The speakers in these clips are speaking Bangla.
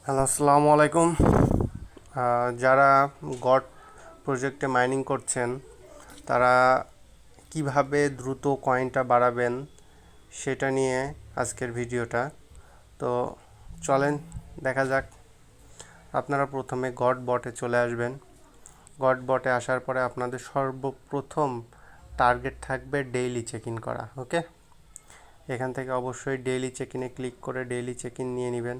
হ্যালো, আসসালামু আলাইকুম। যারা গড প্রজেক্টে মাইনিং করছেন তারা কিভাবে দ্রুত কয়েনটা বাড়াবেন সেটা নিয়ে আজকের ভিডিওটা। তো চলেন দেখা যাক। আপনারা প্রথমে গড বটে চলে আসবেন। গড বটে আসার পরে আপনাদের সর্বপ্রথম টার্গেট থাকবে ডেইলি চেক ইন করা। ওকে, এখান থেকে অবশ্যই ডেইলি চেক ইনে ক্লিক করে ডেইলি চেক ইন নিয়ে নেবেন।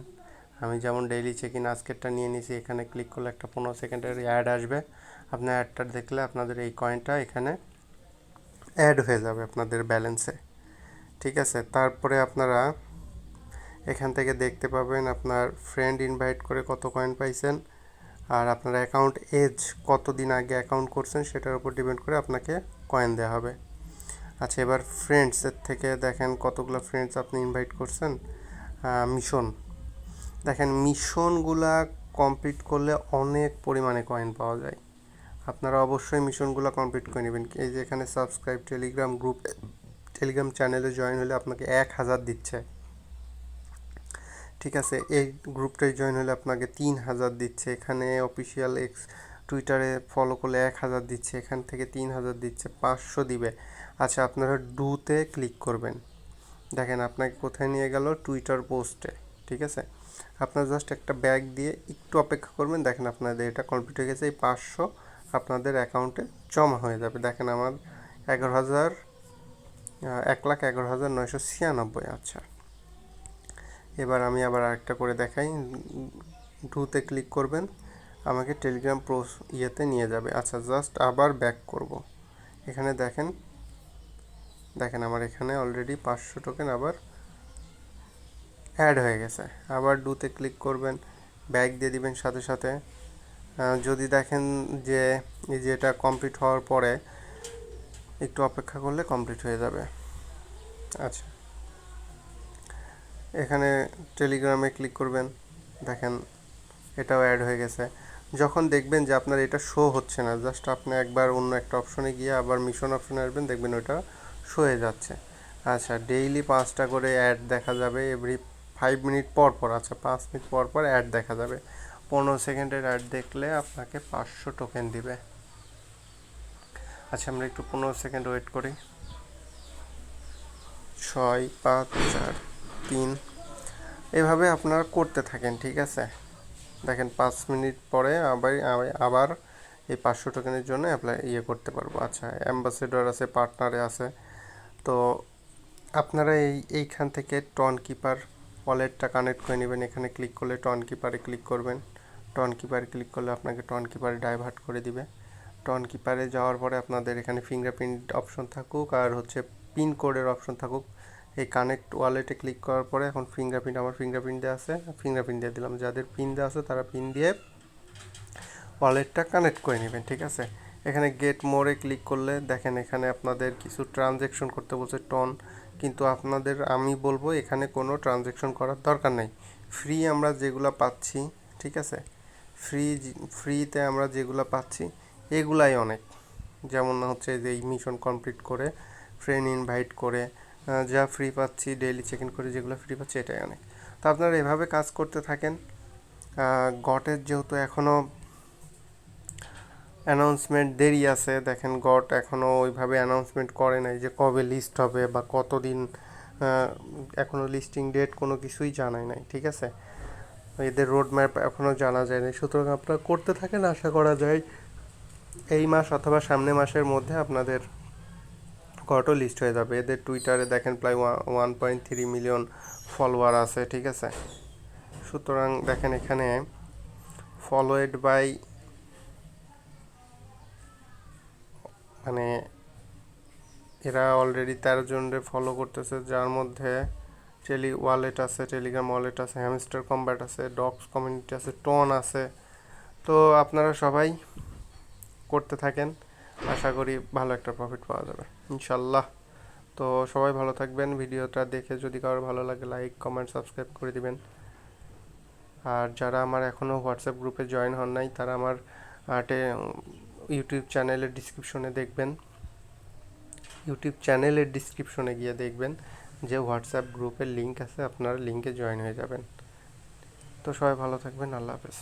আমি যেমন ডেইলি চেক ইন আজকেরটা নিয়ে নিয়েছি। এখানে ক্লিক করলে একটা 15 সেকেন্ডের অ্যাড আসবে। আপনার অ্যাডটা দেখলে আপনাদের এই কয়েনটা এখানে অ্যাড হয়ে যাবে আপনাদের ব্যালেন্সে। ঠিক আছে, তারপরে আপনারা এখান থেকে দেখতে পাবেন আপনার ফ্রেন্ড ইনভাইট করে কত কয়েন পাইছেন, আর আপনার অ্যাকাউন্ট এজ কতদিন আগে অ্যাকাউন্ট করছেন সেটার উপর ডিপেন্ড করে আপনাকে কয়েন দেওয়া হবে। আচ্ছা, এবার ফ্রেন্ডসের থেকে দেখেন কতগুলো ফ্রেন্ডস আপনি ইনভাইট করছেন। মিশন দেখেন, মিশনগুলা কমপ্লিট করলে অনেক পরিমাণে কয়েন পাওয়া যায়। আপনারা অবশ্যই মিশনগুলো কমপ্লিট করে নেবেন। এই যে এখানে সাবস্ক্রাইব টেলিগ্রাম গ্রুপ, টেলিগ্রাম চ্যানেলে জয়েন হলে আপনাকে 1000 দিচ্ছে। ঠিক আছে, এই গ্রুপটায় জয়েন হলে আপনাকে 3000 দিচ্ছে। এখানে অফিসিয়াল এক্স টুইটারে ফলো করলে 1000 দিচ্ছে। এখান থেকে 3000 দিচ্ছে, 500 দিবে। আচ্ছা, আপনারা ডুতে ক্লিক করবেন। দেখেন আপনাকে কোথায় নিয়ে গেল, টুইটার পোস্টে। ঠিক আছে, আপনার জাস্ট একটা ব্যাগ দিয়ে একটু অপেক্ষা করবেন। দেখেন আপনাদের এটা কমপ্লিট হয়ে গেছে। এই 500 আপনাদের অ্যাকাউন্টে জমা হয়ে যাবে। দেখেন আমার 1,11,996। আচ্ছা, এবার আমি আবার আরেকটা করে দেখাই। ডুতে ক্লিক করবেন, আমাকে টেলিগ্রাম প্রো ইয়েতে নিয়ে যাবে। আচ্ছা, জাস্ট আবার ব্যাক করব। এখানে দেখেন দেখেন আমার এখানে অলরেডি 500 টোকেন আবার অ্যাড হয়ে গেছে। আবার ডুতে ক্লিক করবেন, ব্যাক দিয়ে দিবেন সাথে সাথে। যদি দেখেন যে এই যে এটা কমপ্লিট হওয়ার পরে একটু অপেক্ষা করলে কমপ্লিট হয়ে যাবে। আচ্ছা, এখানে টেলিগ্রামে ক্লিক করবেন, দেখেন এটাও অ্যাড হয়ে গেছে। যখন দেখবেন যে আপনার এটা শো হচ্ছে না, জাস্ট আপনি একবার অন্য একটা অপশনে গিয়ে আবার মিশন অপশনে আসবেন, দেখবেন ওটা শো হয়ে যাচ্ছে। আচ্ছা, ডেইলি 5টা করে অ্যাড দেখা যাবে এভরি 5 মিনিট পর পর। আচ্ছা, 5 মিনিট পর পর অ্যাড দেখা যাবে। 15 সেকেন্ডের অ্যাড দেখলে আপনাকে 500 টোকেন দিবে। আচ্ছা, আমরা একটু 15 সেকেন্ড ওয়েট করি। 6, 5, 4, 3, এভাবে আপনারা করতে থাকেন। ঠিক আছে, দেখেন 5 মিনিট পরে আবার এই 500 টোকেনের জন্য অ্যাপ্লাই করতে পারবো। আচ্ছা, অ্যাম্বাসেডর আছে, পার্টনারে আছে। তো আপনারা এইখান থেকে টন কিপার ওয়ালেটটা কানেক্ট করে নেবেন। এখানে ক্লিক করলে টন কিপারে ক্লিক করবেন। টন কিপারে ক্লিক করলে আপনাকে টন কিপারে ডাইভার্ট করে দিবে। টন কিপারে যাওয়ার পরে আপনাদের এখানে ফিঙ্গারপ্রিন্ট অপশন থাকুক আর হচ্ছে পিন কোডের অপশন থাকুক, এই কানেক্ট ওয়ালেটে ক্লিক করার পরে এখন ফিঙ্গারপ্রিন্ট, আমার ফিঙ্গারপ্রিন্ট দেওয়া আছে, ফিঙ্গারপ্রিন্ট দিয়ে দিলাম। যাদের পিন দেওয়া আছে তারা পিন দিয়ে ওয়ালেটটা কানেক্ট করে নেবেন। ঠিক আছে, এখানে গেট মোরে ক্লিক করলে দেখেন এখানে আপনাদের কিছু ট্রানজ্যাকশন করতে বলছে টন, কিন্তু আপনাদের আমি বলবো এখানে কোনো ট্রানজ্যাকশন করার দরকার নেই। ফ্রি আমরা যেগুলো পাচ্ছি, ঠিক আছে, ফ্রিতে আমরা যেগুলো পাচ্ছি এগুলাই অনেক। যেমন হচ্ছে যে এই মিশন কমপ্লিট করে, ফ্রেন্ড ইনভাইট করে যা ফ্রি পাচ্ছি, ডেইলি চেক ইন করে যেগুলো ফ্রি পাচ্ছি, এটাই অনেক। তো আপনারা এভাবে কাজ করতে থাকেন। গটের যেহেতু এখনও অ্যানাউন্সমেন্ট দেরি আছে, দেখেন গট এখনও ওইভাবে অ্যানাউন্সমেন্ট করে নাই যে কবে লিস্ট হবে বা কতদিন, এখনও লিস্টিং ডেট কোনো কিছুই জানায় নাই। ঠিক আছে, এদের রোড ম্যাপ এখনও জানা যায়নি। সুতরাং আপনারা করতে থাকেন, আশা করা যায় এই মাস অথবা সামনে মাসের মধ্যে আপনাদের গটও লিস্ট হয়ে যাবে। এদের টুইটারে দেখেন প্রায় 1.3 মিলিয়ন ফলোয়ার আছে। ঠিক আছে, সুতরাং দেখেন এখানে ফলোয়েড বাই মানে এরা অলরেডি 13 জনের ফলো করতেছে, যার মধ্যে ওয়ালেট আছে, টেলিগ্রাম ওয়ালেট আছে, হ্যামস্টার কম্ব্যাট আছে, ডগস কমিউনিটি আছে, টন আছে। তো আপনারা সবাই করতে থাকেন, আশা করি ভালো একটা প্রফিট পাওয়া যাবে ইনশাল্লাহ। তো সবাই ভালো থাকবেন। ভিডিওটা দেখে যদি কারো ভালো লাগে লাইক কমেন্ট সাবস্ক্রাইব করে দিবেন। আর যারা আমার এখনও হোয়াটসঅ্যাপ গ্রুপে জয়েন হন নাই তারা আমার ইউটিউব চ্যানেলের ডিসক্রিপশনে দেখবেন, ইউটিউব চ্যানেলের ডিসক্রিপশনে গিয়ে দেখবেন যে হোয়াটসঅ্যাপ গ্রুপের লিঙ্ক আছে, আপনারা লিঙ্কে জয়েন হয়ে যাবেন। তো সবাই ভালো থাকবেন, আল্লাহ হাফেজ।